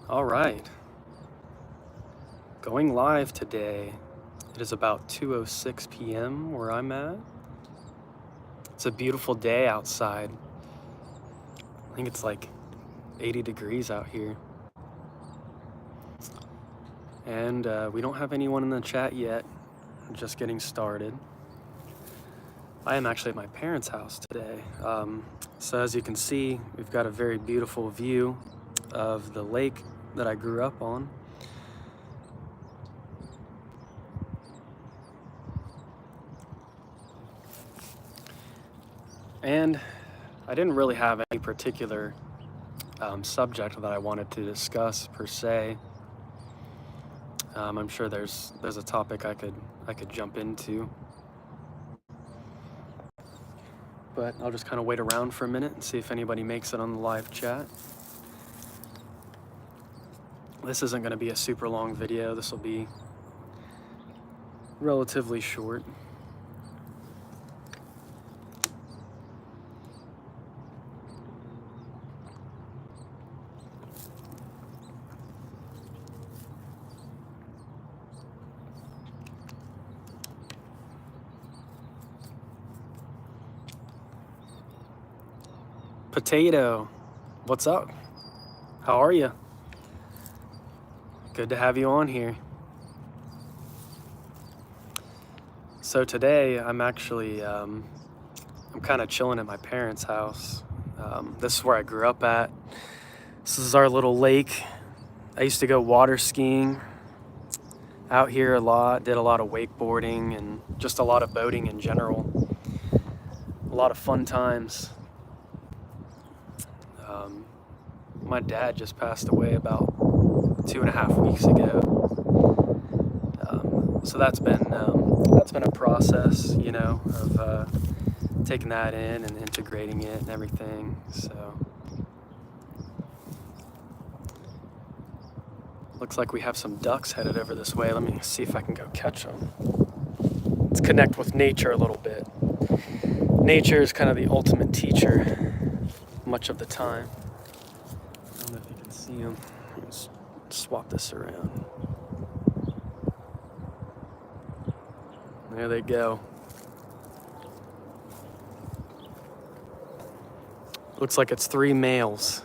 All right, going live today. It is about 2:06 p.m. where I'm at. It's a beautiful day outside. I think it's like 80 degrees out here. And we don't have anyone in the chat yet. We're just getting started. I am actually at my parents' house today. So as you can see, we've got a very beautiful view of the lake that I grew up on. And I didn't really have any particular subject that I wanted to discuss per se. I'm sure there's a topic I could jump into, but I'll just kind of wait around for a minute and see if anybody makes it on the live chat. This isn't going to be a super long video. This will be relatively short. Potato, what's up? How are you? Good to have you on here. So today I'm actually, I'm kind of chilling at my parents' house. This is where I grew up at. This is our little lake. I used to go water skiing out here a lot, did a lot of wakeboarding and just a lot of boating in general. A lot of fun times. My dad just passed away about 2.5 weeks ago. So that's been a process, you know, of taking that in and integrating it and everything. So looks like we have some ducks headed over this way. Let me see if I can go catch them. Let's connect with nature a little bit. Nature is kind of the ultimate teacher much of the time. I don't know if you can see them. Let's swap this around. There they go. Looks like it's 3 males.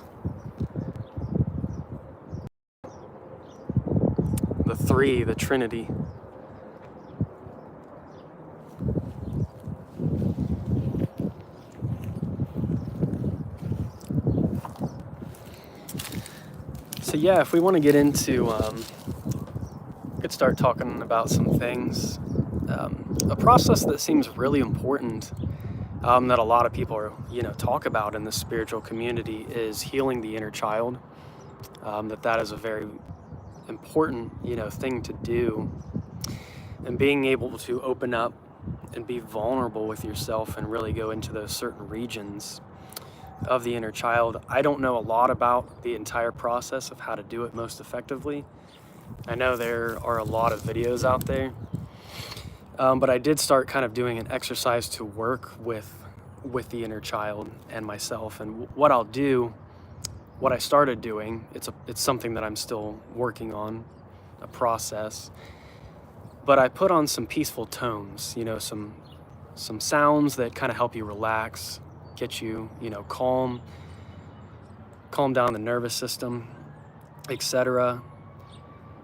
The 3, the Trinity. So yeah, if we want to get into, we could start talking about some things. A process that seems really important, that a lot of people are, talk about in the spiritual community is healing the inner child. That is a very important, thing to do, and being able to open up and be vulnerable with yourself and really go into those certain regions of the inner child. I don't know a lot about the entire process of how to do it most effectively. I know there are a lot of videos out there, but I did start kind of doing an exercise to work with the inner child and myself. And what I started doing, it's something that I'm still working on, a process, but I put on some peaceful tones, some sounds that kind of help you relax, get you, calm down the nervous system, etc.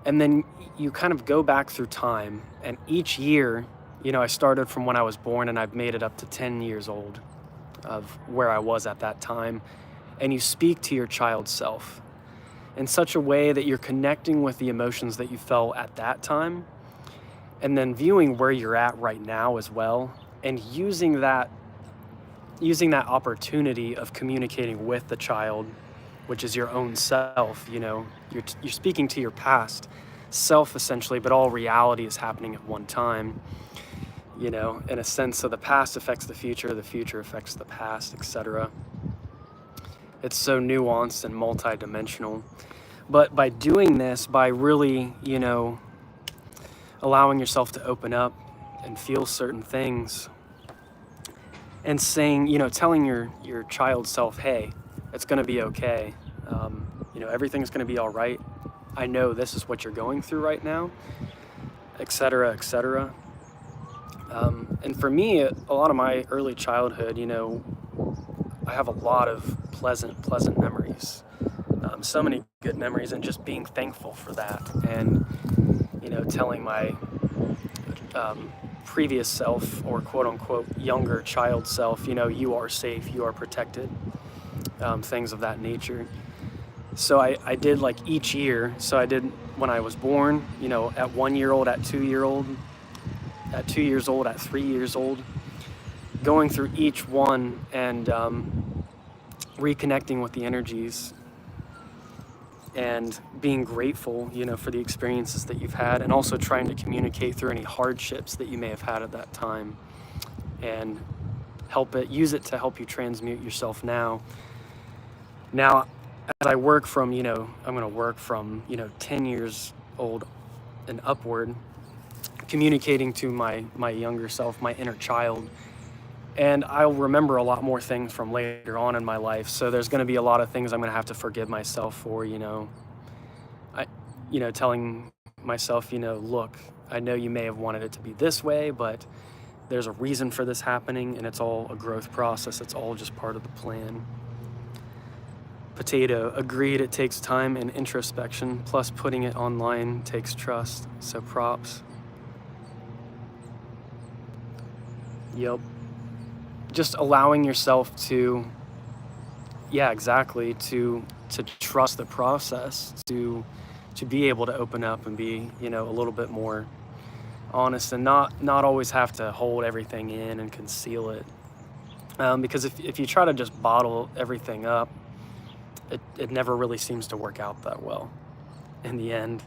And then you kind of go back through time, and each year, I started from when I was born, and I've made it up to 10 years old of where I was at that time. And you speak to your child self in such a way that you're connecting with the emotions that you felt at that time, and then viewing where you're at right now as well, and using that opportunity of communicating with the child, which is your own self. You're speaking to your past self essentially, but all reality is happening at one time, in a sense. So the past affects the future affects the past, etc. It's so nuanced and multidimensional. But by doing this, by really, allowing yourself to open up and feel certain things, and saying, telling your child self, hey, it's going to be okay. everything's going to be all right. I know this is what you're going through right now, etc., etc. And for me, a lot of my early childhood, I have a lot of pleasant memories. So many good memories, and just being thankful for that. And, telling my previous self, or quote unquote younger child self, you are safe, you are protected, things of that nature. So I did like each year. So I did when I was born, at 1 year old, at 2 year old, at 2 years old, at 3 years old, going through each one and reconnecting with the energies and being grateful, for the experiences that you've had, and also trying to communicate through any hardships that you may have had at that time, and use it to help you transmute yourself now. Now, as I work from, I'm going to work from, 10 years old and upward, communicating to my younger self, my inner child. And I'll remember a lot more things from later on in my life. So there's going to be a lot of things I'm going to have to forgive myself for, telling myself, look, I know you may have wanted it to be this way, but there's a reason for this happening, and it's all a growth process. It's all just part of the plan. Potato, agreed, it takes time and introspection, plus putting it online takes trust. So props. Yep. Just allowing yourself to, to trust the process, to be able to open up and be, a little bit more honest, and not always have to hold everything in and conceal it. Because if you try to just bottle everything up, it never really seems to work out that well. In the end,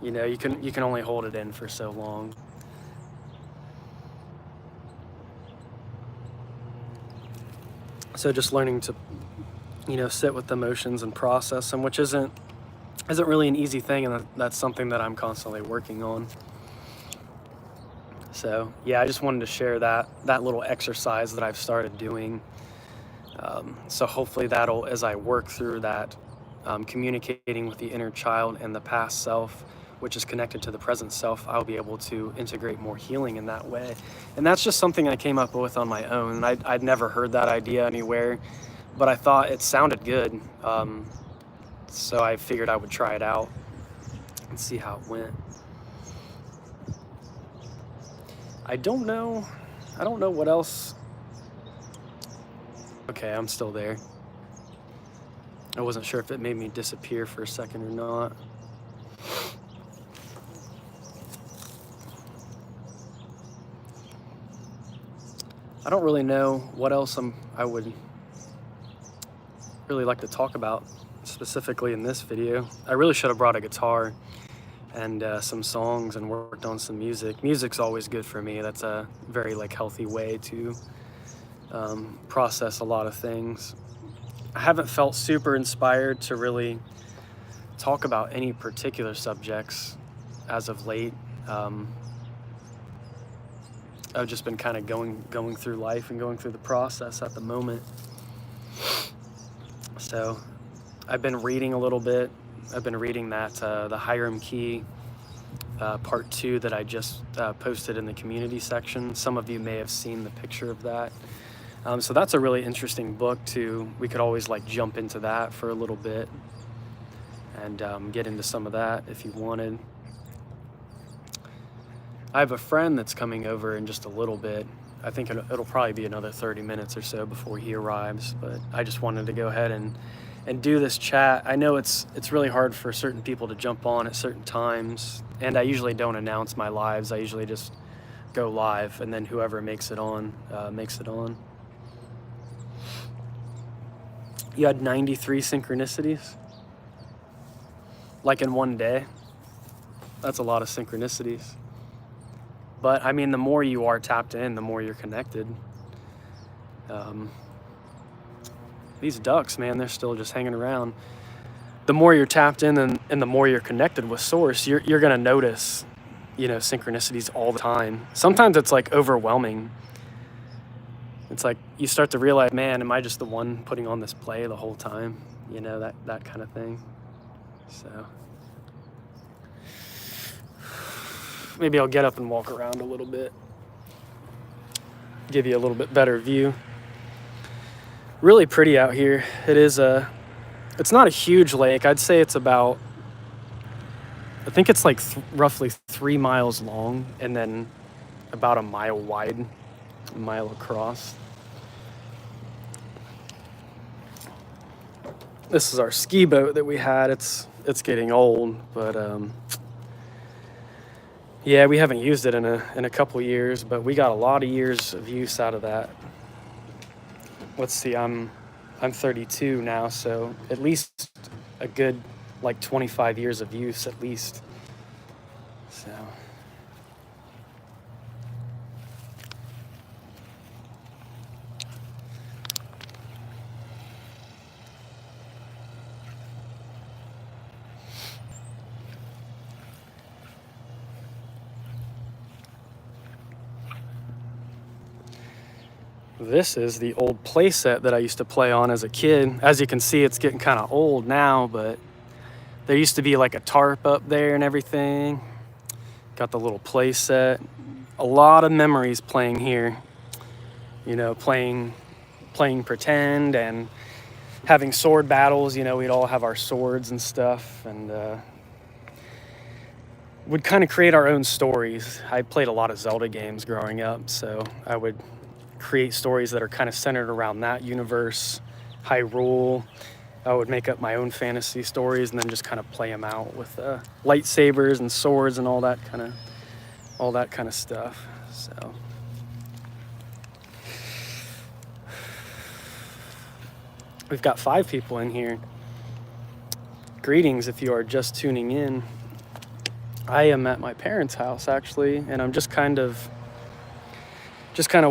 you can only hold it in for so long. So just learning to, sit with emotions and process them, which isn't really an easy thing, and that's something that I'm constantly working on. So yeah, I just wanted to share that little exercise that I've started doing. So hopefully that'll, as I work through that, communicating with the inner child and the past self, which is connected to the present self, I'll be able to integrate more healing in that way. And that's just something I came up with on my own. I'd never heard that idea anywhere, but I thought it sounded good. So I figured I would try it out and see how it went. I don't know what else. Okay, I'm still there. I wasn't sure if it made me disappear for a second or not. I don't really know what else I would really like to talk about specifically in this video. I really should have brought a guitar and some songs and worked on some music. Music's always good for me. That's a very healthy way to process a lot of things. I haven't felt super inspired to really talk about any particular subjects as of late. I've just been kind of going through life and going through the process at the moment. So I've been reading a little bit. I've been reading that the Hiram Key part 2 that I just posted in the community section. Some of you may have seen the picture of that. So that's a really interesting book too. We could always jump into that for a little bit and get into some of that if you wanted. I have a friend that's coming over in just a little bit. I think it'll probably be another 30 minutes or so before he arrives, but I just wanted to go ahead and do this chat. I know it's really hard for certain people to jump on at certain times, and I usually don't announce my lives. I usually just go live, and then whoever makes it on, makes it on. You had 93 synchronicities? In one day? That's a lot of synchronicities. But I mean, the more you are tapped in, the more you're connected. These ducks, man, they're still just hanging around. The more you're tapped in and the more you're connected with Source, you're gonna notice, synchronicities all the time. Sometimes it's overwhelming. It's you start to realize, man, am I just the one putting on this play the whole time? That kind of thing. So maybe I'll get up and walk around a little bit, give you a little bit better view. Really pretty out here. It's not a huge lake. I'd say it's about, I think it's like roughly 3 miles long and then about a mile wide, a mile across. This is our ski boat that we had. It's getting old, but yeah, we haven't used it in a couple years, but we got a lot of years of use out of that. Let's see, I'm 32 now, so at least a good like 25 years of use at least. So this is the old play set that I used to play on as a kid. As you can see, it's getting kind of old now, but there used to be like a tarp up there and everything. Got the little play set. A lot of memories playing here. You know, playing pretend and having sword battles. You know, we'd all have our swords and stuff, and would kind of create our own stories. I played a lot of Zelda games growing up, so I would create stories that are kind of centered around that universe, Hyrule. I would make up my own fantasy stories and then just kind of play them out with lightsabers and swords and all that kind of stuff. So we've got 5 people in here. Greetings if you are just tuning in. I am at my parents' house actually, and I'm just kind of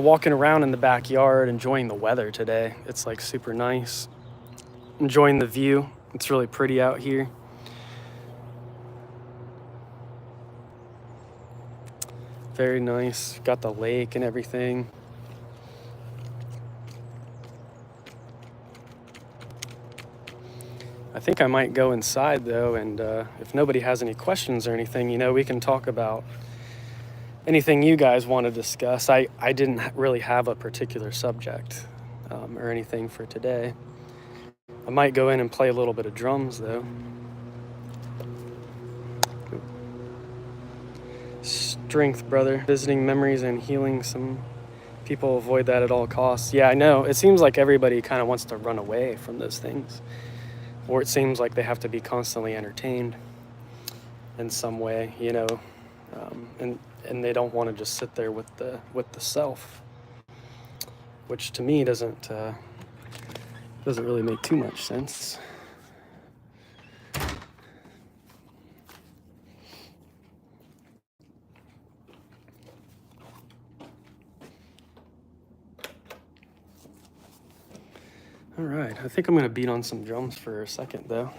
walking around in the backyard, enjoying the weather today. It's like super nice. Enjoying the view. It's really pretty out here. Very nice. Got the lake and everything. I think I might go inside though, and if nobody has any questions or anything, you know, we can talk about anything you guys want to discuss. I didn't really have a particular subject or anything for today. I might go in and play a little bit of drums though. Strength, brother. Visiting memories and healing. Some people avoid that at all costs. Yeah, I know. It seems like everybody kind of wants to run away from those things. Or it seems like they have to be constantly entertained in some way, you know. And they don't want to just sit there with the self, which to me doesn't really make too much sense. All right, I think I'm gonna beat on some drums for a second though.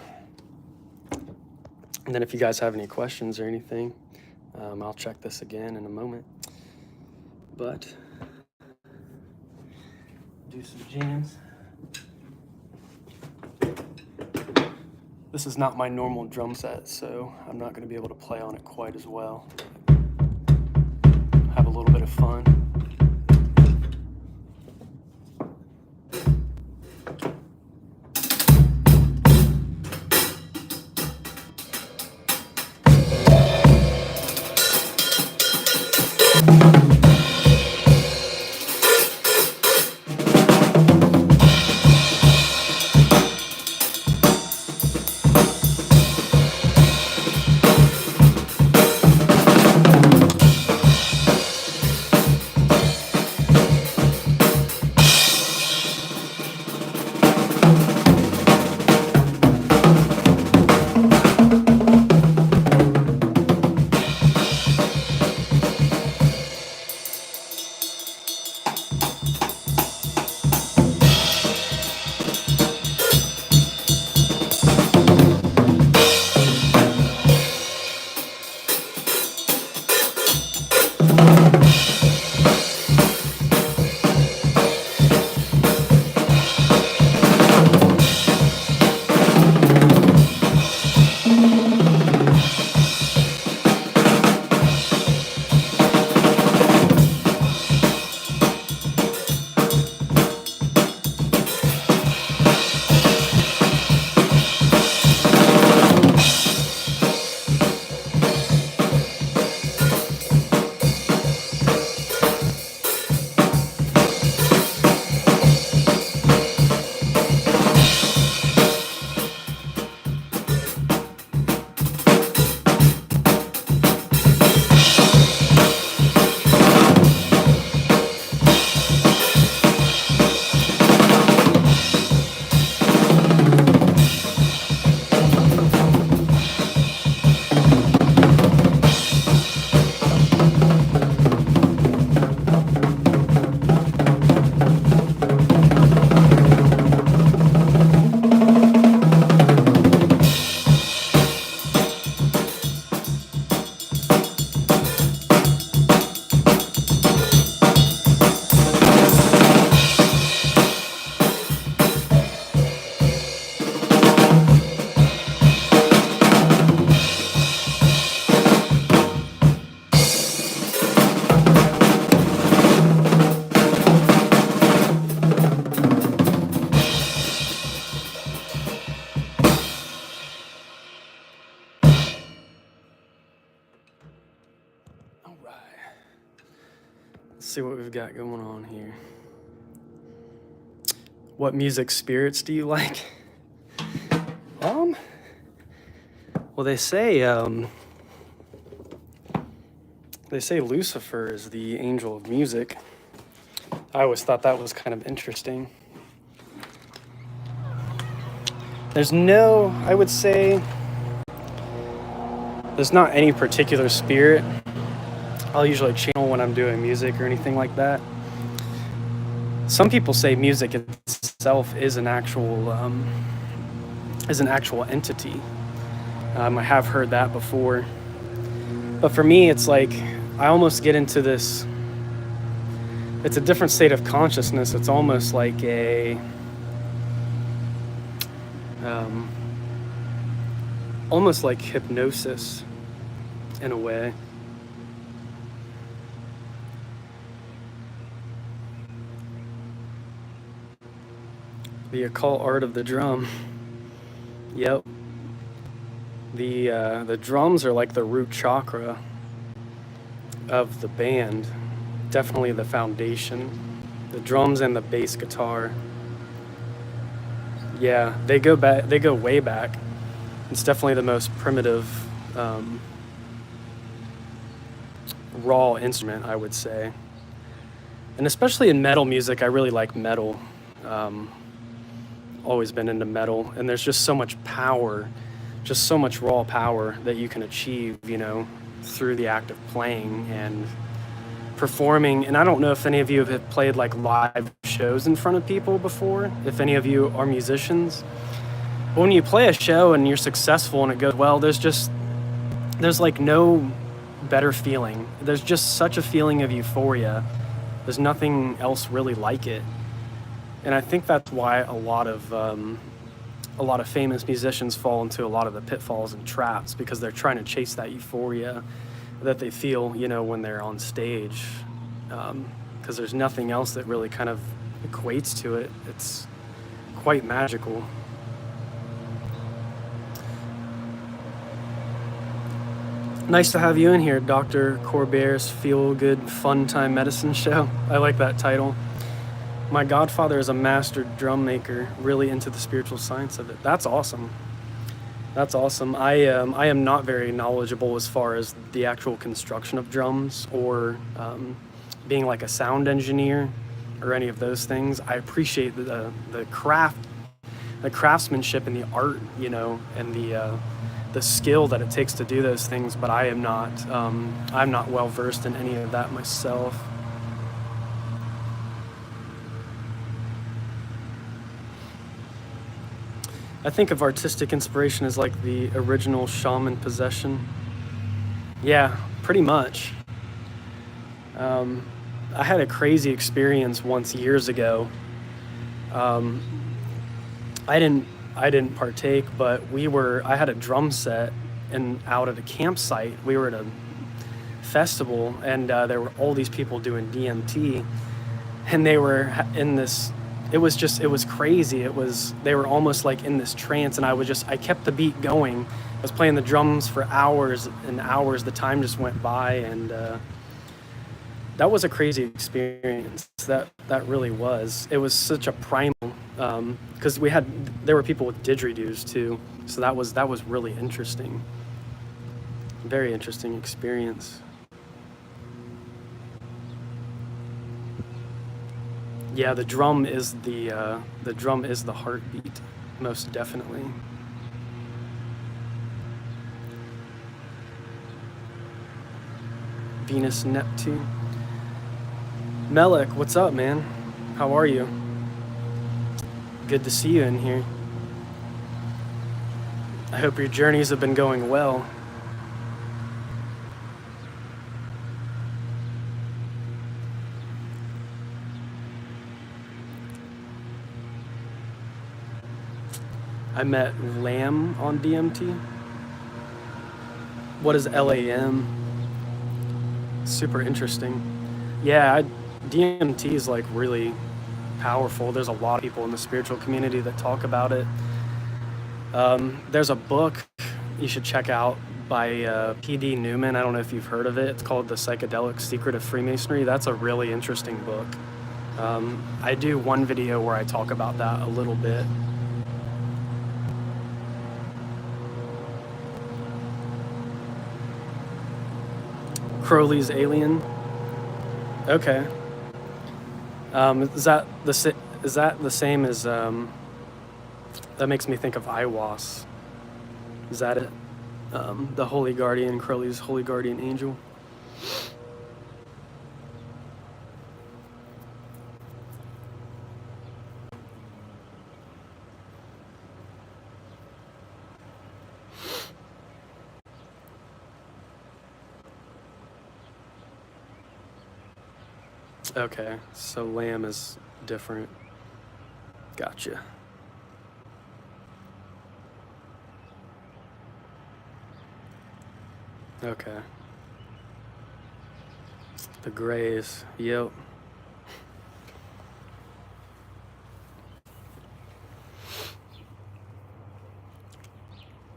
And then if you guys have any questions or anything, I'll check this again in a moment. But do some jams. This is not my normal drum set, so I'm not going to be able to play on it quite as well. Have a little bit of fun. see what we've got going on here. What music spirits do you like? Well, they say Lucifer is the angel of music. I always thought that was kind of interesting. There's no, I would say, there's not any particular spirit I'll usually channel when I'm doing music or anything like that. Some people say music itself is an actual entity. I have heard that before. But for me, it's like, I almost get into this, it's a different state of consciousness. It's almost like almost like hypnosis in a way. The occult art of the drum. Yep. The drums are like the root chakra of the band. Definitely the foundation. The drums and the bass guitar. Yeah, they go back. They go way back. It's definitely the most primitive, raw instrument, I would say. And especially in metal music, I really like metal. Always been into metal, and there's just so much power, just so much raw power that you can achieve, you know, through the act of playing and performing. And I don't know if any of you have played like live shows in front of people before, if any of you are musicians. But when you play a show and you're successful and it goes well, there's like no better feeling. There's just such a feeling of euphoria. There's nothing else really like it. And I think that's why a lot of famous musicians fall into a lot of the pitfalls and traps, because they're trying to chase that euphoria that they feel, you know, when they're on stage. Because there's nothing else that really kind of equates to it. It's quite magical. Nice to have you in here, Dr. Corbert's Feel Good Fun Time Medicine Show. I like that title. My godfather is a master drum maker, really into the spiritual science of it. That's awesome. That's awesome. I am not very knowledgeable as far as the actual construction of drums or being like a sound engineer or any of those things. I appreciate the craftsmanship and the art, you know, and the skill that it takes to do those things. But I'm not well versed in any of that myself. I think of artistic inspiration as like the original shaman possession. Yeah, pretty much. I had a crazy experience once years ago. I didn't partake, but I had a drum set and out at a campsite. We were at a festival, and there were all these people doing DMT, and they were in this. It was crazy. They were almost like in this trance, and I kept the beat going. I was playing the drums for hours and hours. The time just went by, and that was a crazy experience. That really was. It was such a primal, because there were people with didgeridoos too. So that was really interesting. Very interesting experience. Yeah, the drum is the heartbeat, most definitely. Venus, Neptune. Melek, what's up, man? How are you? Good to see you in here. I hope your journeys have been going well. I met Lamb on DMT. What is LAM? Super interesting. Yeah, DMT is like really powerful. There's a lot of people in the spiritual community that talk about it. There's a book you should check out by P.D. Newman. I don't know if you've heard of it. It's called The Psychedelic Secret of Freemasonry. That's a really interesting book. I do one video where I talk about that a little bit. Crowley's Alien. Okay. Is that the same as that makes me think of Iwas. Is that it? The Holy Guardian, Crowley's Holy Guardian Angel. Okay, so lamb is different. Gotcha. Okay. The grays, yep.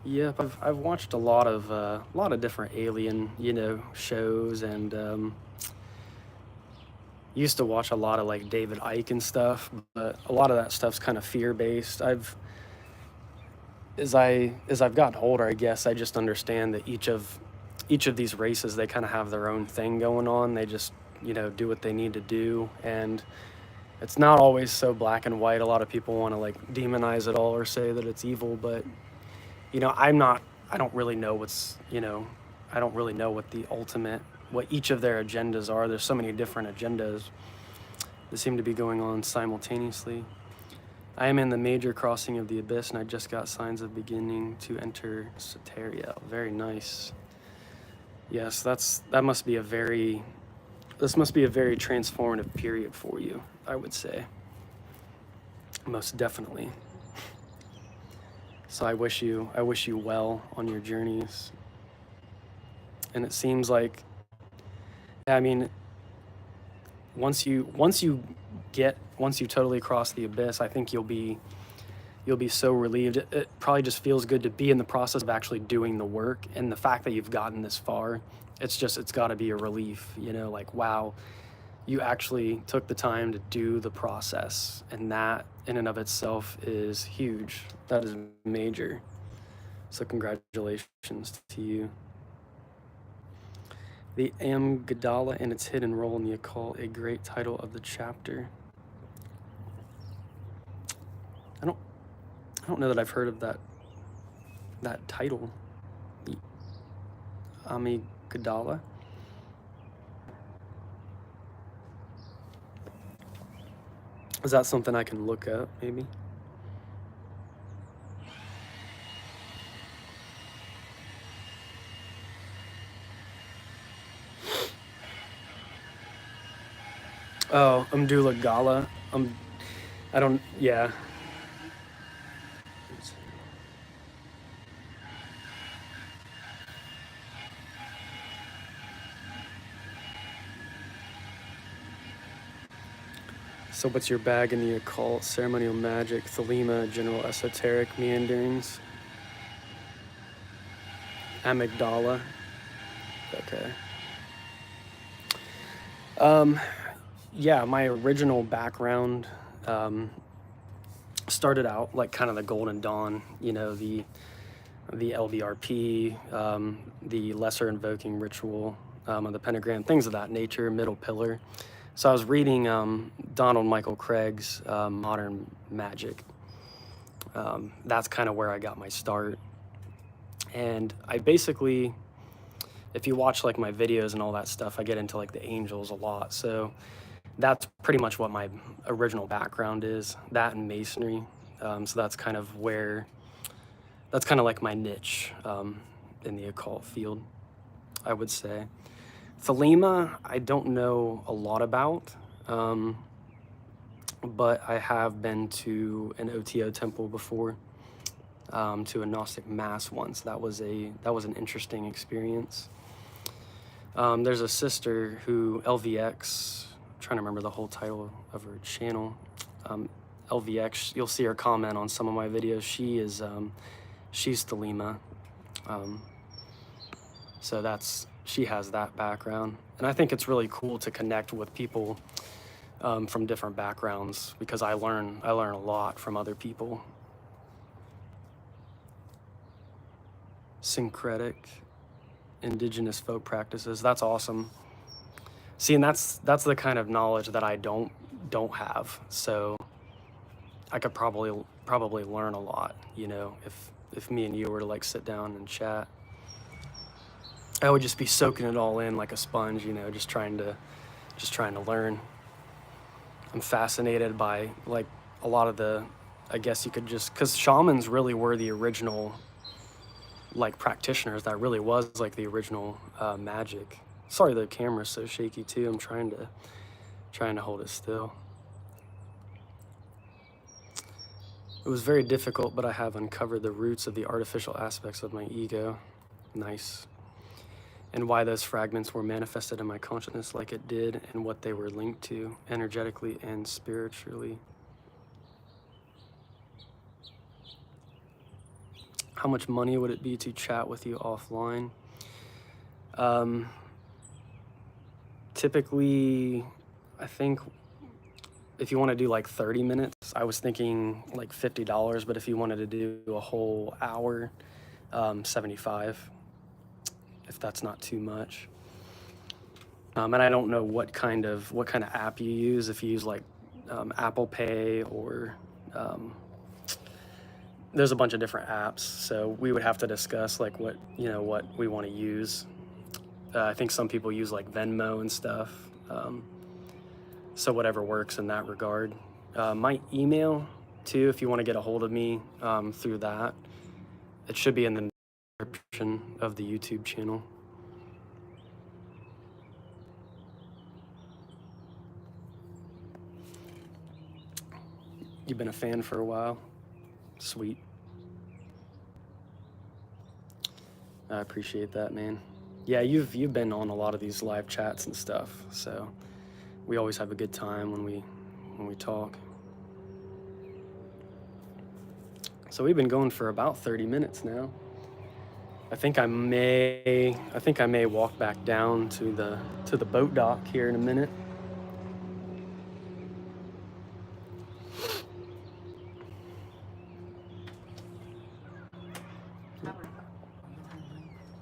Yep, I've watched a lot of different alien, shows, and used to watch a lot of like David Icke and stuff, but a lot of that stuff's kind of fear-based. As I've gotten older, I guess I just understand that each of these races, they kind of have their own thing going on. They just, do what they need to do, and it's not always so black and white. A lot of people want to like demonize it all or say that it's evil, but I don't really know I don't really know what each of their agendas are. There's so many different agendas that seem to be going on simultaneously. I am in the major crossing of the abyss, and I just got signs of beginning to enter Soteria. Very nice. Yes, this must be a very transformative period for you, I would say. Most definitely. So I wish you well on your journeys. And it seems like, once you totally cross the abyss, I think you'll be so relieved. It probably just feels good to be in the process of actually doing the work, and the fact that you've gotten this far, it's got to be a relief, like, wow, you actually took the time to do the process, and that in and of itself is huge. That is major. So congratulations to you. The Amygdala and its hidden role in the occult, a great title of the chapter. I don't know that I've heard of that title. The Amygdala. Is that something I can look up, maybe? Oh, Amdula Gala. Yeah. So what's your bag in the occult? Ceremonial magic, Thelema, general esoteric meanderings. Amygdala. Okay. Yeah, my original background started out like kind of the Golden Dawn, the LVRP, the Lesser Invoking Ritual of the Pentagram, things of that nature, Middle Pillar. So I was reading Donald Michael Craig's Modern Magic. That's kind of where I got my start. And I basically, if you watch like my videos and all that stuff, I get into like the angels a lot. So that's pretty much what my original background is, that and masonry. So that's kind of like my niche in the occult field, I would say. Thelema, I don't know a lot about, but I have been to an OTO temple before, to a Gnostic Mass once. That was an interesting experience. There's a sister who, LVX, I'm trying to remember the whole title of her channel. LVX, you'll see her comment on some of my videos. She's Thelema. So she has that background. And I think it's really cool to connect with people from different backgrounds, because I learn a lot from other people. Syncretic, indigenous folk practices. That's awesome. See, and that's the kind of knowledge that I don't have. So I could probably learn a lot, you know, if me and you were to like sit down and chat. I would just be soaking it all in like a sponge, you know, just trying to learn. I'm fascinated by like a lot of the, I guess you could just, because shamans really were the original like practitioners. That really was like the original magic. Sorry, the camera's so shaky too. I'm trying to hold it still. It was very difficult, but I have uncovered the roots of the artificial aspects of my ego. Nice. And why those fragments were manifested in my consciousness like it did, and what they were linked to energetically and spiritually. How much money would it be to chat with you offline? Typically, I think if you want to do like 30 minutes, I was thinking like $50, but if you wanted to do a whole hour, 75, if that's not too much. And I don't know what kind of app you use, if you use like Apple Pay or there's a bunch of different apps, so we would have to discuss like what we want to use. I think some people use like Venmo and stuff, so whatever works in that regard. My email too, if you want to get a hold of me through that, it should be in the description of the YouTube channel. You've been a fan for a while. Sweet. I appreciate that, man. Yeah, you've been on a lot of these live chats and stuff, so we always have a good time when we talk. So we've been going for about 30 minutes now. I think I may walk back down to the boat dock here in a minute.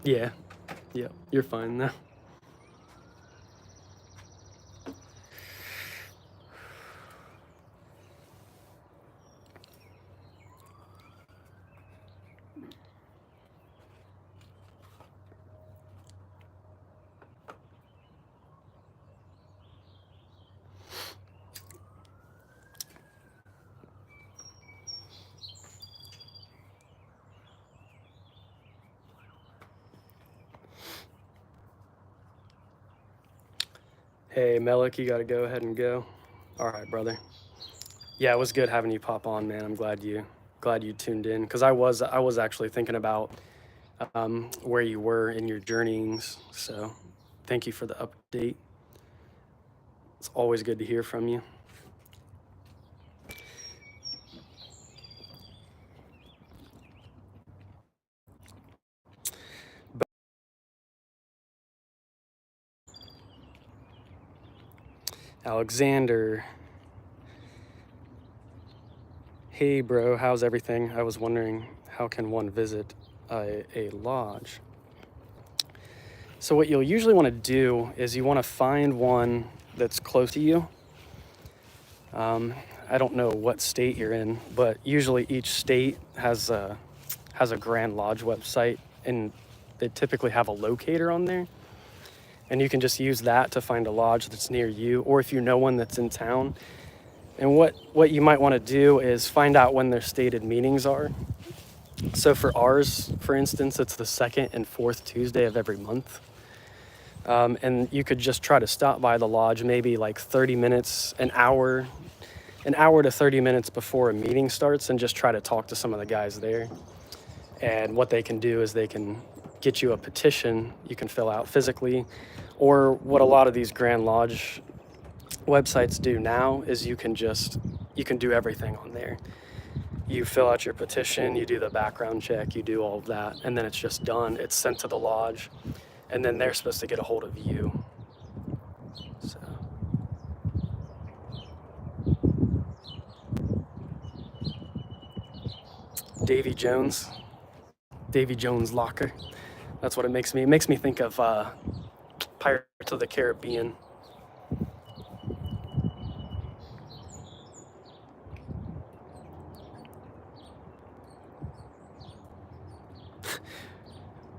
Yeah, you're fine now. Hey, Melik, you gotta go ahead and go. All right, brother. Yeah, it was good having you pop on, man. I'm glad you tuned in, because I was actually thinking about where you were in your journeyings. So thank you for the update. It's always good to hear from you. Alexander. Hey bro, how's everything? I was wondering, how can one visit a lodge? So what you'll usually want to do is you want to find one that's close to you. I don't know what state you're in, but usually each state has a Grand Lodge website, and they typically have a locator on there. And you can just use that to find a lodge that's near you, or if you know one that's in town. And what you might want to do is find out when their stated meetings are. So for ours, for instance, it's the 2nd and 4th Tuesday of every month. And you could just try to stop by the lodge maybe like 30 minutes, an hour to 30 minutes before a meeting starts, and just try to talk to some of the guys there. And what they can do is they can get you a petition you can fill out physically, or what a lot of these Grand Lodge websites do now is you can do everything on there. You fill out your petition, you do the background check, you do all of that, and then it's just done. It's sent to the lodge. and then they're supposed to get a hold of you. So Davy Jones locker. That's what it makes me. It makes me think of Pirates of the Caribbean.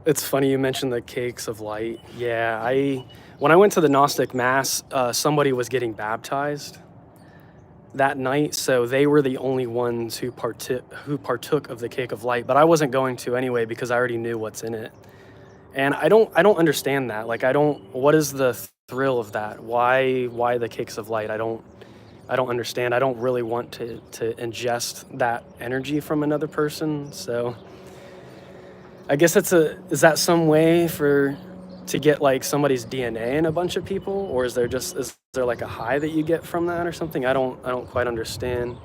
It's funny you mentioned the cakes of light. Yeah, when I went to the Gnostic Mass, somebody was getting baptized that night, so they were the only ones who partook of the cake of light. But I wasn't going to anyway because I already knew what's in it, and I don't understand that. Like, what is the thrill of that? Why the cakes of light? I don't understand. I don't really want to ingest that energy from another person. So I guess is that some way to get like somebody's DNA in a bunch of people, or is there like a high that you get from that or something? I don't quite understand,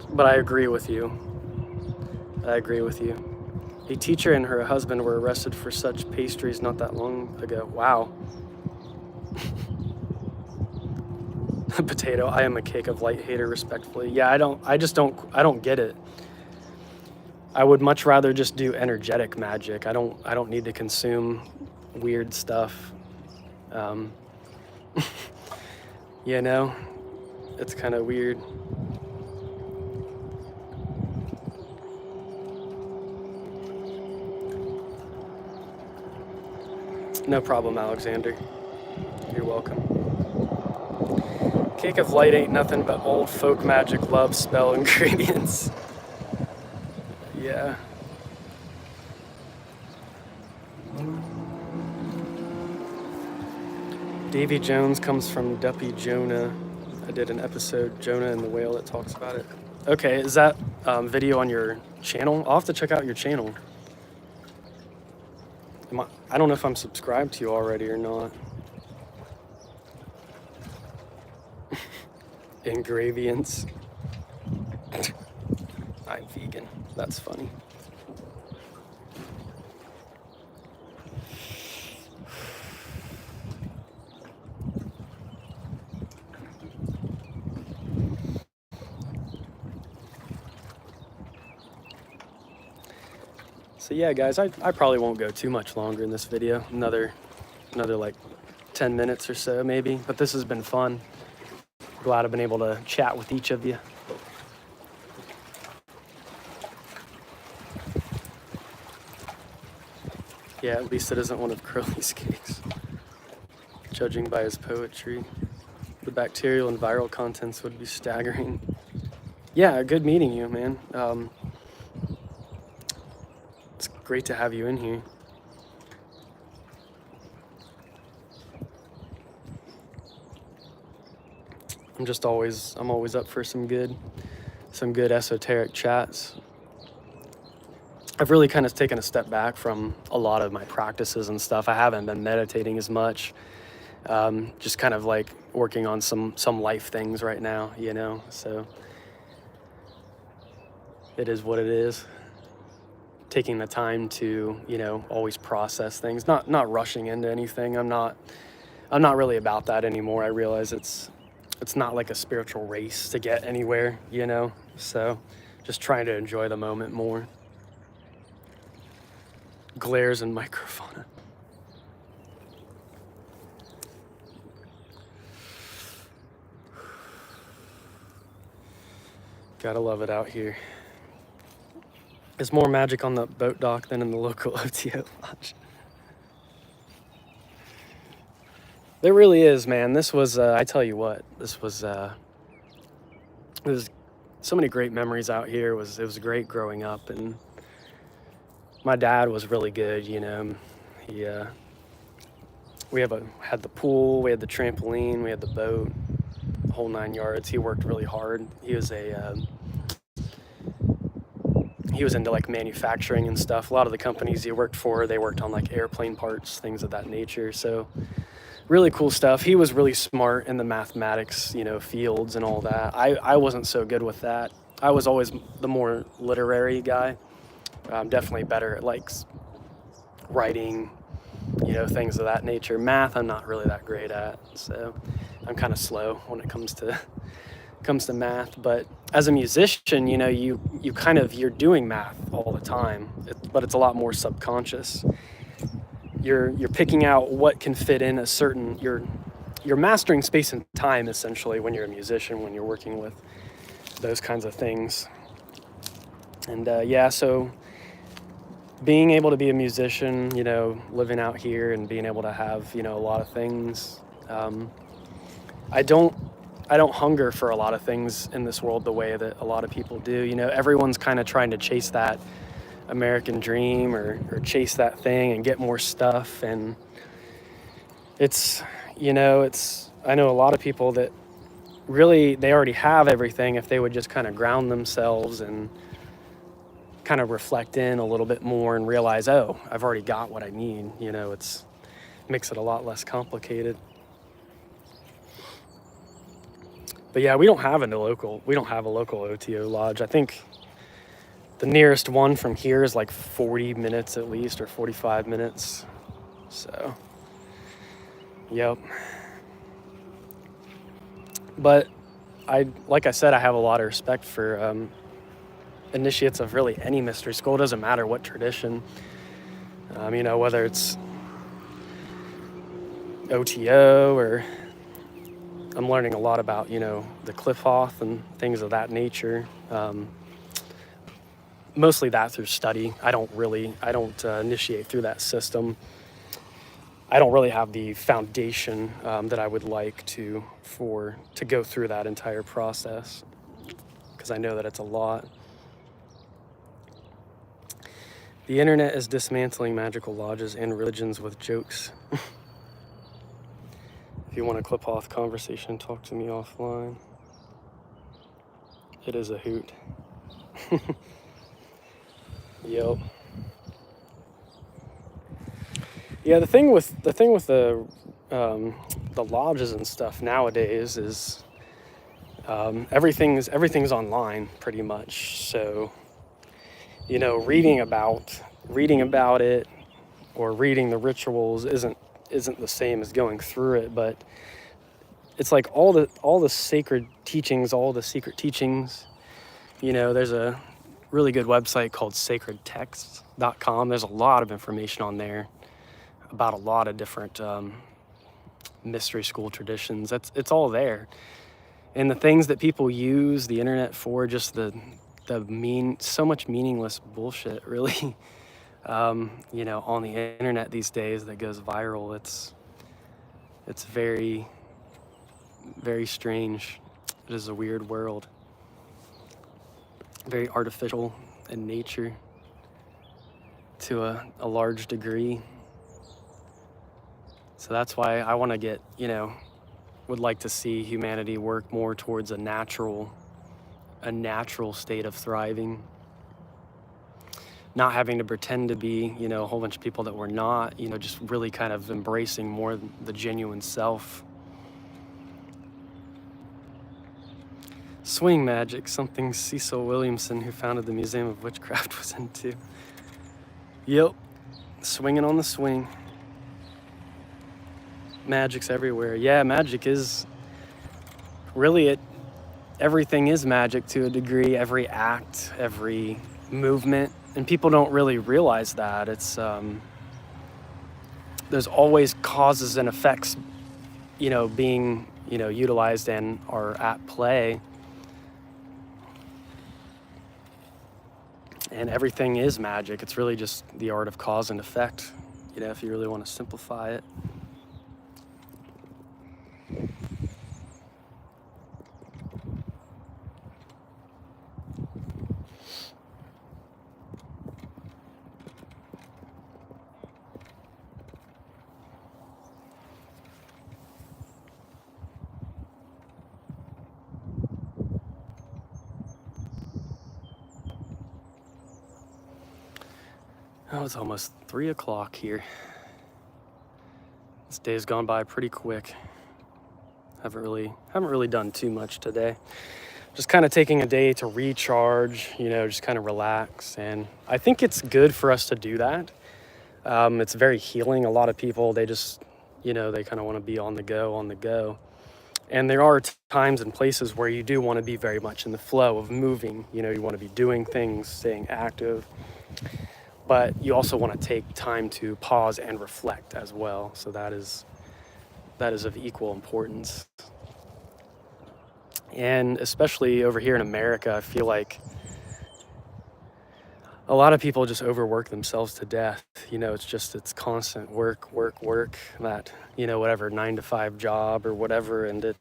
but I agree with you. A teacher and her husband were arrested for such pastries not that long ago. Wow. Potato, I am a cake of light hater, respectfully. Yeah, I don't get it. I would much rather just do energetic magic. I don't need to consume weird stuff. You know, it's kind of weird. No problem, Alexander. You're welcome. Cake of light ain't nothing but old folk magic love spell ingredients. Yeah. Davy Jones comes from Duppy Jonah. I did an episode, Jonah and the Whale, that talks about it. Okay, is that video on your channel? I'll have to check out your channel. I don't know if I'm subscribed to you already or not. Ingredients. I'm vegan. That's funny. So yeah, guys, I probably won't go too much longer in this video. Another like 10 minutes or so maybe, but this has been fun. Glad I've been able to chat with each of you. Yeah, at least it isn't one of Curly's cakes. Judging by his poetry, the bacterial and viral contents would be staggering. Yeah, good meeting you, man. It's great to have you in here. I'm always up for some good esoteric chats. I've really kind of taken a step back from a lot of my practices and stuff. I haven't been meditating as much. Just kind of like working on some life things right now, you know, so it is what it is. Taking the time to, you know, always process things, not rushing into anything. I'm not really about that anymore. I realize it's not like a spiritual race to get anywhere, you know, so just trying to enjoy the moment more. Glares and microphone. Gotta love it out here. There's more magic on the boat dock than in the local OTO lodge. There really is, man. This was, I tell you what, this was, it was so many great memories out here. It was great growing up, and my dad was really good, you know. He, we had the pool, we had the trampoline, we had the boat, the whole 9 yards. He worked really hard. He was into like manufacturing and stuff. A lot of the companies he worked for, they worked on like airplane parts, things of that nature. So really cool stuff. He was really smart in the mathematics, you know, fields and all that. I wasn't so good with that. I was always the more literary guy. I'm definitely better at like writing, things of that nature. Math, I'm not really that great at, so I'm kind of slow when it comes to math. But as a musician, you're doing math all the time, but it's a lot more subconscious. You're picking out what can fit in a certain, you're mastering space and time essentially when you're a musician, when you're working with those kinds of things. And so being able to be a musician, living out here and being able to have, a lot of things. I don't hunger for a lot of things in this world the way that a lot of people do. Everyone's kind of trying to chase that American dream or chase that thing and get more stuff. And I know a lot of people that really, they already have everything if they would just kind of ground themselves and kind of reflect in a little bit more and realize, oh, I've already got what I need. Makes it a lot less complicated. But yeah, we don't have a local OTO lodge. I think the nearest one from here is like 40 minutes at least, or 45 minutes. So, yep. But like I said, I have a lot of respect for initiates of really any mystery school. It doesn't matter what tradition, whether it's OTO or I'm learning a lot about, the Qliphoth and things of that nature. Mostly that through study. I don't initiate through that system. I don't really have the foundation that I would like to go through that entire process, because I know that it's a lot. The internet is dismantling magical lodges and religions with jokes. If you want a Qliphoth conversation, talk to me offline. It is a hoot. Yep. Yeah, the thing with the lodges and stuff nowadays is everything's online pretty much. So, reading about it or reading the rituals isn't the same as going through it, but it's like all the sacred teachings, all the secret teachings. There's a really good website called sacredtexts.com. There's a lot of information on there about a lot of different mystery school traditions. It's all there. And the things that people use the internet for, just so much meaningless bullshit, really, on the internet these days that goes viral. It's very, very strange. It is a weird world. Very artificial in nature to a large degree. So that's why I want to would like to see humanity work more towards a natural state of thriving. Not having to pretend to be, a whole bunch of people that we're not, just really kind of embracing more the genuine self. Swing magic, something Cecil Williamson, who founded the Museum of Witchcraft, was into. Yep, swinging on the swing. Magic's everywhere. Yeah, magic is really everything is magic to a degree. Every act, every movement, and people don't really realize that. It's there's always causes and effects, being utilized and are at play. And everything is magic. It's really just the art of cause and effect, if you really want to simplify it. Oh, it's almost 3 o'clock here. This day's gone by pretty quick. Haven't really done too much today. Just kind of taking a day to recharge, just kind of relax. And I think it's good for us to do that. It's very healing. A lot of people, they just, they kind of want to be on the go. And there are times and places where you do want to be very much in the flow of moving. You want to be doing things, staying active, but you also want to take time to pause and reflect as well. So that is of equal importance. And especially over here in America, I feel like a lot of people just overwork themselves to death. It's constant work, that, whatever 9-to-5 job or whatever. And it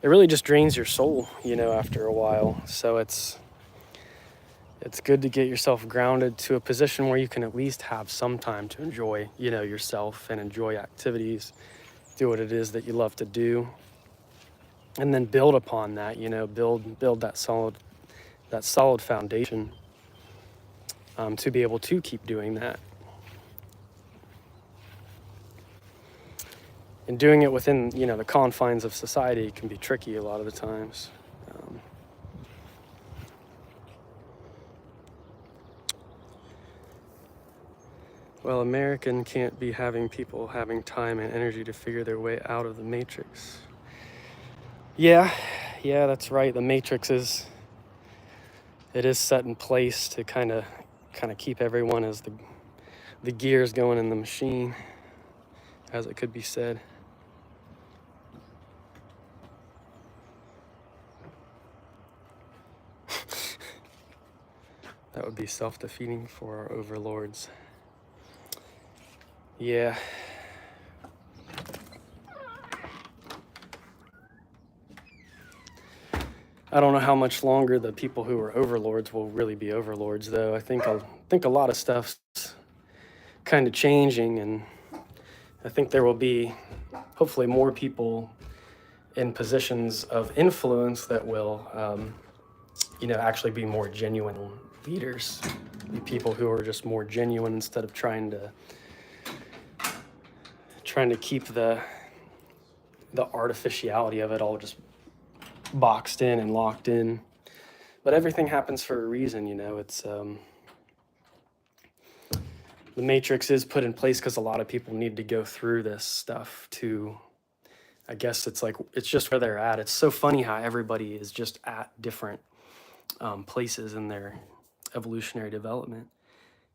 really just drains your soul, after a while. So it's good to get yourself grounded to a position where you can at least have some time to enjoy, yourself and enjoy activities, do what it is that you love to do. And then build upon that, build that solid foundation. To be able to keep doing that. And doing it within, the confines of society can be tricky a lot of the times. Well, American can't be having people having time and energy to figure their way out of the matrix. Yeah, that's right. The matrix is set in place to kind of keep everyone as the gears going in the machine, as it could be said. That would be self-defeating for our overlords. Yeah. I don't know how much longer the people who are overlords will really be overlords, though. I think a lot of stuff's kind of changing, and I think there will be hopefully more people in positions of influence that will, actually be more genuine leaders, be people who are just more genuine instead of trying to keep the artificiality of it all just boxed in and locked in. But everything happens for a reason, it's the matrix is put in place because a lot of people need to go through this stuff to, I guess it's just where they're at. It's so funny how everybody is just at different places in their evolutionary development.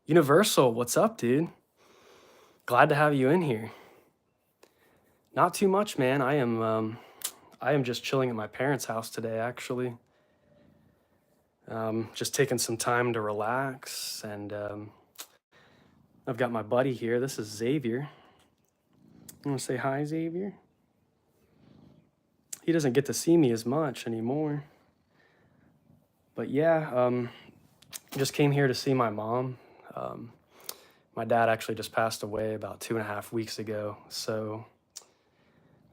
Universal, what's up, dude? Glad to have you in here. Not too much, man. I am just chilling at my parents' house today, actually. Just taking some time to relax, and I've got my buddy here. This is Xavier. You want to say hi, Xavier? He doesn't get to see me as much anymore. But yeah, just came here to see my mom. My dad actually just passed away about 2.5 weeks ago, so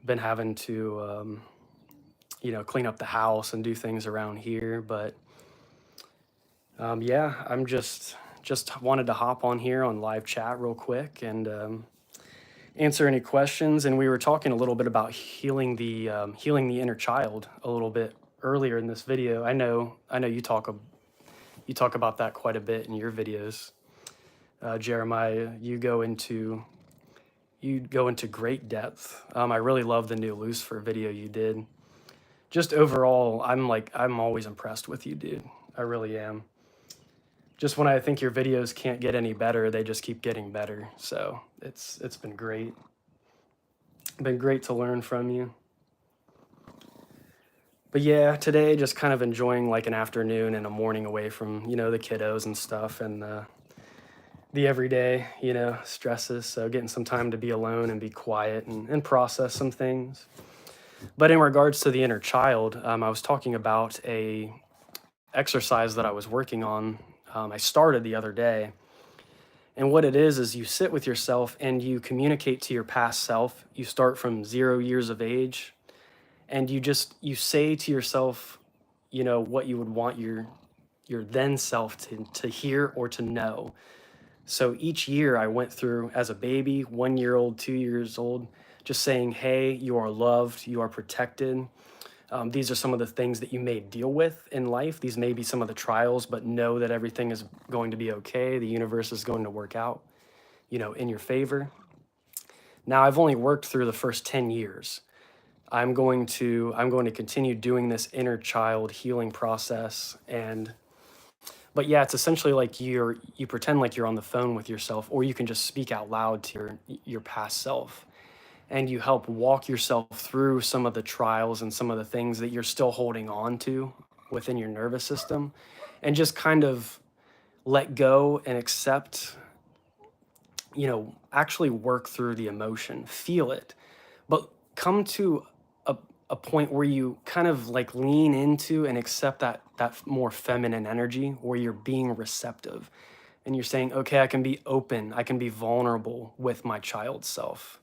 been having to, clean up the house and do things around here. But yeah, I'm just wanted to hop on here on live chat real quick and answer any questions. And we were talking a little bit about healing the inner child a little bit earlier in this video. I know you talk about that quite a bit in your videos. Jeremiah, you go into great depth. I really love the new Lucifer video you did. Just overall, I'm always impressed with you, dude. I really am. Just when I think your videos can't get any better, they just keep getting better. So it's been great. Been great to learn from you. But yeah, today just kind of enjoying like an afternoon and a morning away from, the kiddos and stuff, and the everyday, stresses. So getting some time to be alone and be quiet and process some things. But in regards to the inner child, I was talking about a exercise that I was working on. I started the other day. And what it is you sit with yourself and you communicate to your past self. You start from 0 years of age, and you say to yourself, what you would want your then self to hear or to know. So each year I went through as a baby, 1 year old, 2 years old, just saying, hey, you are loved, you are protected. These are some of the things that you may deal with in life. These may be some of the trials, but know that everything is going to be okay. The universe is going to work out, in your favor. Now, I've only worked through the first 10 years. I'm going to continue doing this inner child healing process. But yeah, it's essentially like you pretend like you're on the phone with yourself, or you can just speak out loud to your past self, and you help walk yourself through some of the trials and some of the things that you're still holding on to within your nervous system, and just kind of let go and accept, actually work through the emotion, feel it, but come to a point where you kind of like lean into and accept that more feminine energy, where you're being receptive and you're saying, okay, I can be open, I can be vulnerable with my child self,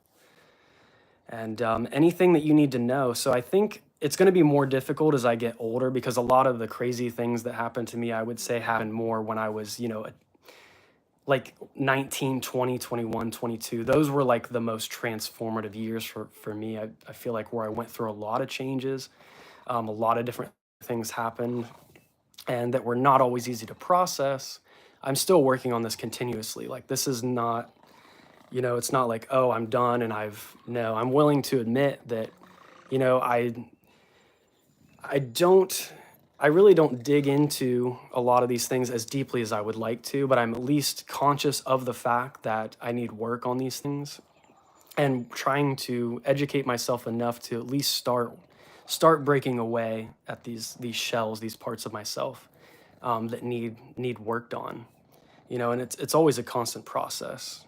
and anything that you need to know. So I think it's going to be more difficult as I get older, because a lot of the crazy things that happened to me, I would say, happened more when I was, like 19, 20, 21, 22. Those were like the most transformative years for me. I feel like where I went through a lot of changes, a lot of different things happened, and that were not always easy to process. I'm still working on this continuously. Like, this is not, it's not like, oh, I'm done and no, I'm willing to admit that, I really don't dig into a lot of these things as deeply as I would like to, but I'm at least conscious of the fact that I need work on these things, and trying to educate myself enough to at least start breaking away at these shells, these parts of myself that need worked on, and it's always a constant process,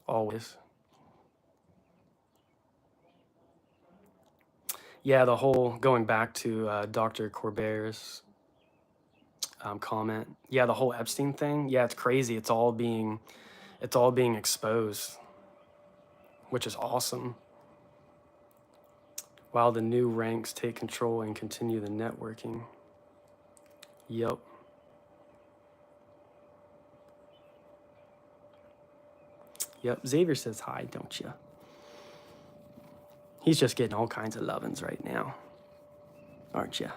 always. Yeah, the whole, going back to Dr. Corbert's comment. Yeah, the whole Epstein thing. Yeah, it's crazy. It's all being exposed, which is awesome. While the new ranks take control and continue the networking. Yep. Yep. Xavier says hi, don't you? He's just getting all kinds of lovin's right now, aren't you?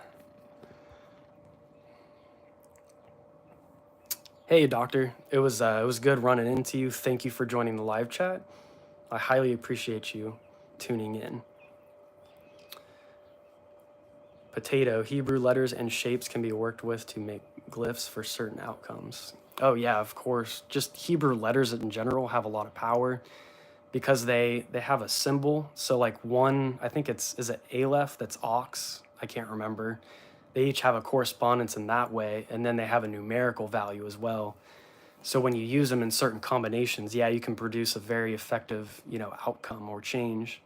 Hey, doctor. It was good running into you. Thank you for joining the live chat. I highly appreciate you tuning in. Potato, Hebrew letters and shapes can be worked with to make glyphs for certain outcomes. Oh yeah, of course. Just Hebrew letters in general have a lot of power, because they have a symbol. So like one, I think is it Aleph, that's ox? I can't remember. They each have a correspondence in that way, and then they have a numerical value as well. So when you use them in certain combinations, yeah, you can produce a very effective, outcome or change,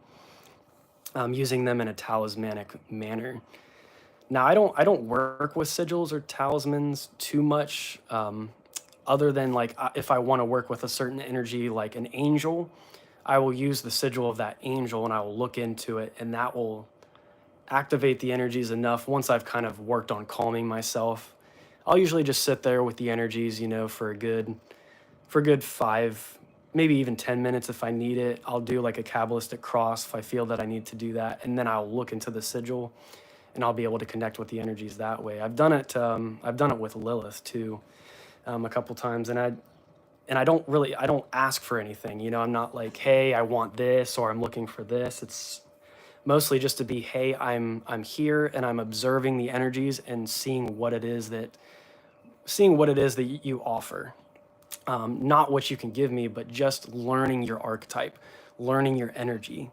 using them in a talismanic manner. Now, I don't work with sigils or talismans too much, other than like if I want to work with a certain energy, like an angel, I will use the sigil of that angel and I will look into it, and that will activate the energies enough. Once I've kind of worked on calming myself, I'll usually just sit there with the energies, for a good 5, maybe even 10 minutes if I need it. I'll do like a Kabbalistic cross if I feel that I need to do that, and then I'll look into the sigil, and I'll be able to connect with the energies that way. I've done it with Lilith too, a couple times, and I don't ask for anything. I'm not like, hey, I want this, or I'm looking for this. It's mostly just to be, hey, I'm here and I'm observing the energies and seeing what it is that you offer. Not what you can give me, but just learning your archetype, learning your energy.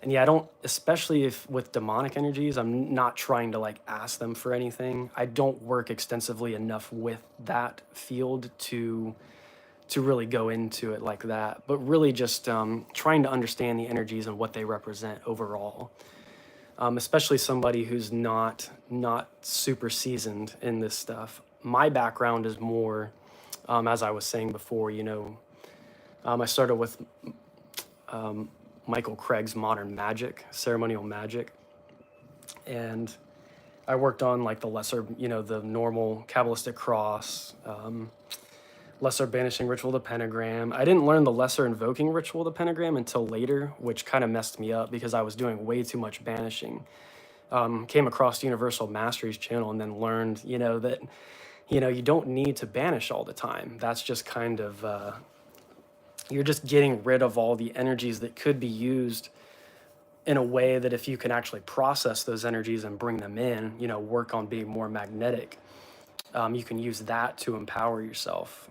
And yeah, I don't, especially if with demonic energies, I'm not trying to like ask them for anything. I don't work extensively enough with that field to really go into it like that, but really just trying to understand the energies and what they represent overall. Especially somebody who's not super seasoned in this stuff. My background is more, as I was saying before, I started with Michael Craig's Modern Magic, Ceremonial Magic, and I worked on like the lesser, the normal Kabbalistic cross, lesser banishing ritual, the pentagram. I didn't learn the lesser invoking ritual, the pentagram, until later, which kind of messed me up because I was doing way too much banishing. Came across Universal Mastery's channel and then learned, that, you don't need to banish all the time. That's just kind of you're just getting rid of all the energies that could be used in a way that if you can actually process those energies and bring them in, you know, work on being more magnetic, you can use that to empower yourself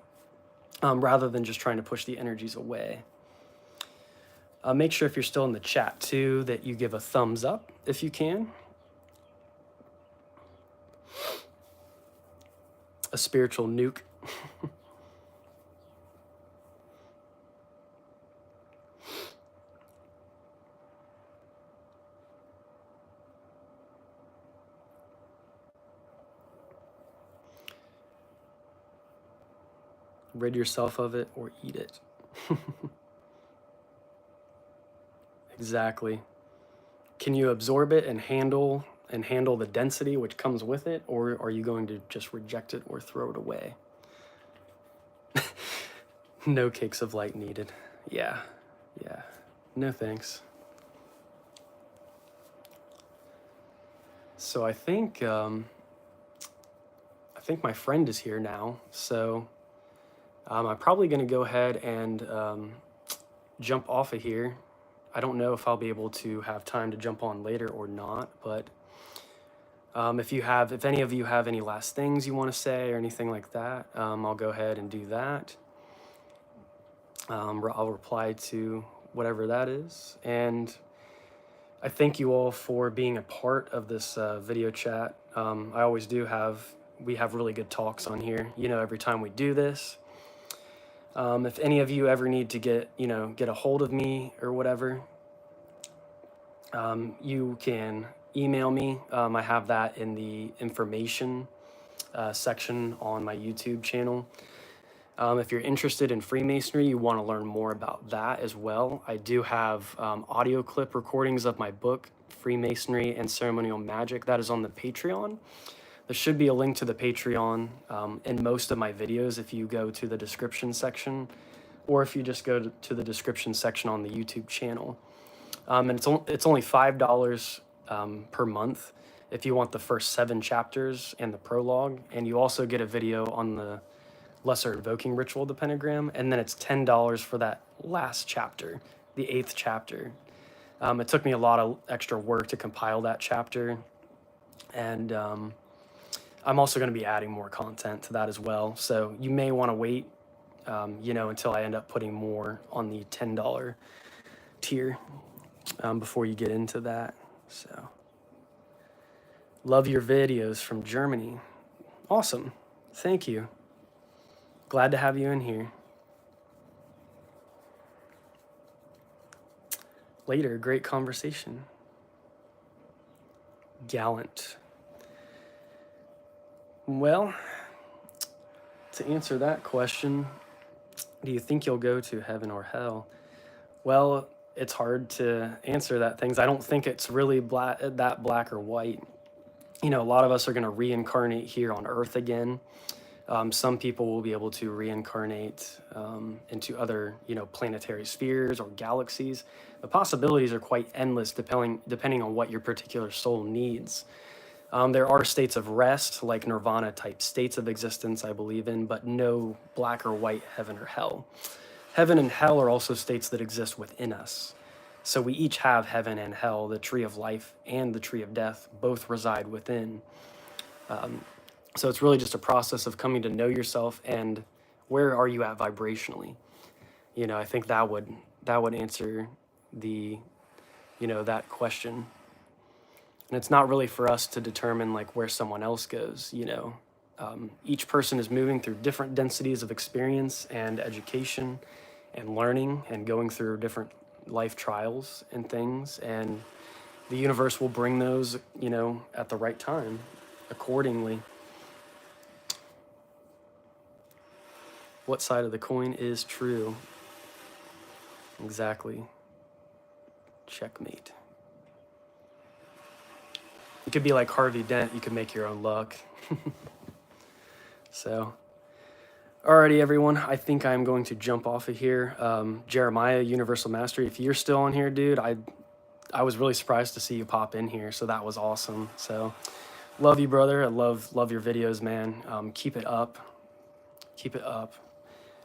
rather than just trying to push the energies away. Make sure if you're still in the chat too that you give a thumbs up if you can. A spiritual nuke. Rid yourself of it or eat it. Exactly. Can you absorb it and handle the density which comes with it, or are you going to just reject it or throw it away? No cakes of light needed. Yeah. No thanks. So I think my friend is here now. So I'm probably going to go ahead and jump off of here. I don't know if I'll be able to have time to jump on later or not, but if any of you have any last things you want to say or anything like that, I'll go ahead and do that. I'll reply to whatever that is. And I thank you all for being a part of this video chat. I always we have really good talks on here, you know, every time we do this. If any of you ever need to get a hold of me or whatever, you can email me. I have that in the information section on my YouTube channel. If you're interested in Freemasonry, you want to learn more about that as well, I do have audio clip recordings of my book, Freemasonry and Ceremonial Magic. That is on the Patreon. There should be a link to the Patreon in most of my videos if you go to the description section, or if you just go to the description section on the YouTube channel. And it's only $5 per month if you want the first 7 chapters and the prologue, and you also get a video on the Lesser Invoking Ritual of the Pentagram, and then it's $10 for that last chapter, the 8th chapter. It took me a lot of extra work to compile that chapter, and I'm also going to be adding more content to that as well, so you may want to wait until I end up putting more on the $10 tier before you get into that. So, love your videos from Germany. Awesome. Thank you. Glad to have you in here. Later, great conversation. Gallant. Well, to answer that question, do you think you'll go to heaven or hell? Well, it's hard to answer that things. I don't think it's really that black or white. You know, a lot of us are going to reincarnate here on Earth again. Some people will be able to reincarnate into other, planetary spheres or galaxies. The possibilities are quite endless depending on what your particular soul needs. There are states of rest, like nirvana type states of existence I believe in, but no black or white heaven or hell. Heaven and hell are also states that exist within us. So we each have heaven and hell, the tree of life and the tree of death, both reside within. So it's really just a process of coming to know yourself and where are you at vibrationally. I think that would answer that question. And it's not really for us to determine like where someone else goes. Each person is moving through different densities of experience and education and learning and going through different life trials and things, and the universe will bring those at the right time accordingly. What side of the coin is true? Exactly. Checkmate. You could be like Harvey Dent. You could make your own luck. So, alrighty, everyone. I think I'm going to jump off of here. Jeremiah, Universal Mastery, if you're still on here, dude, I was really surprised to see you pop in here. So that was awesome. So, love you, brother. I love your videos, man. Keep it up. Keep it up.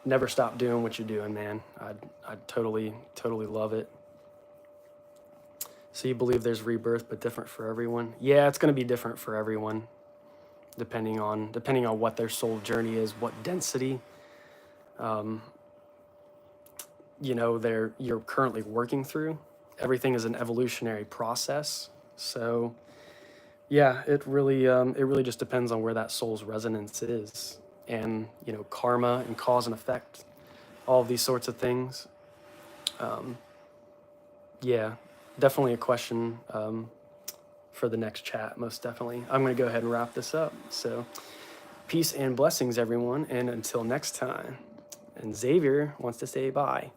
never stop doing what you're doing, man. I'd totally love it. So you believe there's rebirth, but different for everyone? Yeah, it's going to be different for everyone, depending on what their soul journey is, what density, you know, you're currently working through. Everything is an evolutionary process. So yeah, it really just depends on where that soul's resonance is, and you know, karma and cause and effect, all of these sorts of things. Yeah, definitely a question for the next chat, most definitely. I'm going to go ahead and wrap this up. So peace and blessings, everyone, and until next time. And Xavier wants to say bye.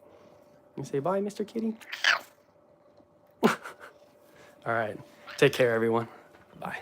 You say bye, Mr. Kitty? All right. Take care, everyone. Bye.